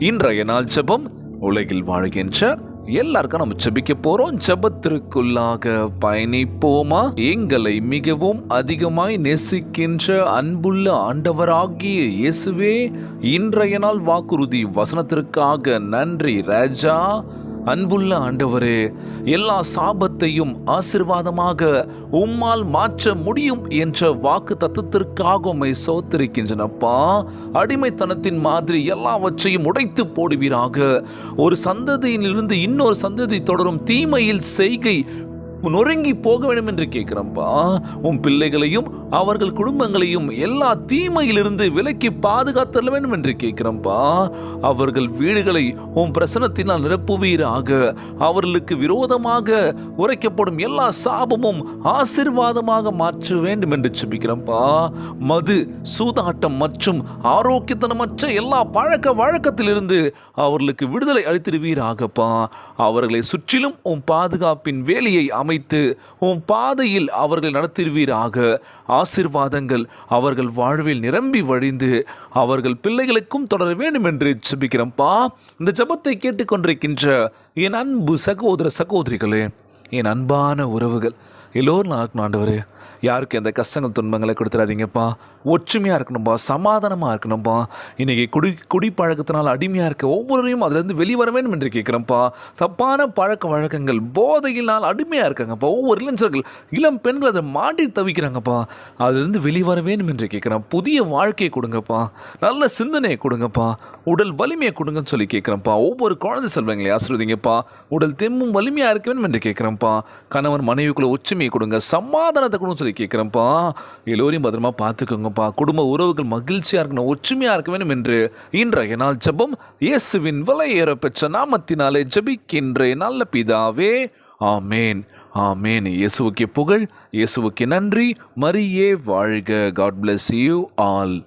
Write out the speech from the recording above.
இன்றைய நாள் ஜெபம். உலகில் வாழ்கின்ற எல்லாருக்கும் நம்ம ஜெபிக்க போறோம். ஜெபத்திற்குள்ளாக பயணிப்போமா? எங்களை மிகவும் அதிகமாய் நேசிக்கின்ற அன்புள்ள ஆண்டவராகிய இயேசுவே, இன்றைய நாள் வாக்குறுதி வசனத்திற்காக நன்றி ராஜா. அன்புள்ள ஆண்டவரே, எல்லா சாபத்தையும் ஆசீர்வாதமாக உம்மால் மாற்ற முடியும் என்ற வாக்கு தத்துவத்திற்காக உம்மை சோத்திருக்கின்றனப்பா. அடிமைத்தனத்தின் மாதிரி எல்லாவற்றையும் உடைத்து போடுவீராக. ஒரு சந்ததியிலிருந்து இன்னொரு சந்ததி தொடரும் தீமையில் செய்கை நொறுங்கி போக வேண்டும் என்று கேட்கிறப்பா. உன் பிள்ளைகளையும் அவர்கள் குடும்பங்களையும் எல்லா தீமையிலிருந்து விலக்கி பாதுகாத்தல வேண்டும் என்று கேட்கிறப்பா. அவர்கள் வீடுகளை உன் பிரசனத்தினால் நிரப்புவீராக. அவர்களுக்கு விரோதமாக உரைக்கப்படும் எல்லா சாபமும் ஆசீர்வாதமாக மாற்ற வேண்டும் என்று ஜெபிக்கிறப்பா. மது, சூதாட்டம் மற்றும் ஆரோக்கியத்தனமற்ற எல்லா பழக்க வழக்கத்திலிருந்து அவர்களுக்கு விடுதலை அளித்திடுவீராகப்பா. அவர்களை சுற்றிலும் உன் பாதுகாப்பின் வேலியை அமைத்து உன் பாதையில் அவர்கள் நடத்திடுவீராக. ஆசீர்வாதங்கள் அவர்கள் வாழ்வில் நிரம்பி வழிந்து அவர்கள் பிள்ளைகளுக்கும் தொடர வேண்டும் என்று ஜெபிக்கிறோம்ப்பா. இந்த ஜெபத்தை கேட்டுக்கொண்டிருக்கின்ற என் அன்பு சகோதர சகோதரிகளே, என் அன்பான உறவுகள் எல்லோரும் இருக்கணும் ஆண்டவரே. யாருக்கு எந்த கஷ்டங்கள் துன்பங்களை கொடுத்துடாதீங்கப்பா. ஒற்றுமையாக இருக்கணும்ப்பா, சமாதானமாக இருக்கணும்ப்பா. இன்றைக்கி குடி பழக்கத்தினால் அடிமையாக இருக்க ஒவ்வொருவரையும் அதிலிருந்து வெளிவர வேண்டும் என்று கேட்குறேன்ப்பா. தப்பான பழக்க வழக்கங்கள் போதையினால் அடிமையாக இருக்காங்கப்பா. ஒவ்வொரு இளைஞர்கள், இளம் பெண்கள் அதை மாட்டி தவிக்கிறாங்கப்பா. அதிலிருந்து வெளிவர வேண்டும் என்று கேட்குறேன். புதிய வாழ்க்கையை கொடுங்கப்பா, நல்ல சிந்தனையை கொடுங்கப்பா, உடல் வலிமையை கொடுங்கன்னு சொல்லி கேட்குறேன்ப்பா. ஒவ்வொரு குழந்தை செல்வங்களை ஆசீர்வதிங்கப்பா. உடல் தெம்பும் வலிமையாக இருக்க வேண்டும் என்று கேட்குறேன்ப்பா. கணவன் மனைவிக்குள்ள ஒற்றுமையை கொடுங்க, சமாதானத்தை கொடுங்க சொல்லி கேட்குறேன்ப்பா. எல்லோரையும் பத்திரமா பார்த்துக்கோங்கப்பா. குடும்ப உறவுகள் மகிழ்ச்சியாக இருக்கணும், ஒற்றுமையாக இருக்க வேண்டும் என்று இன்றைய நாள் ஜெபம் இயேசுவின் விலையேற பெற்ற நாமத்தினாலே ஜெபிக்கின்றேன் நல்ல பிதாவே, ஆமேன், ஆமேன். இயேசுவுக்கே புகழ், இயேசுவுக்கே நன்றி. மரியே வாழ்க. God bless you all.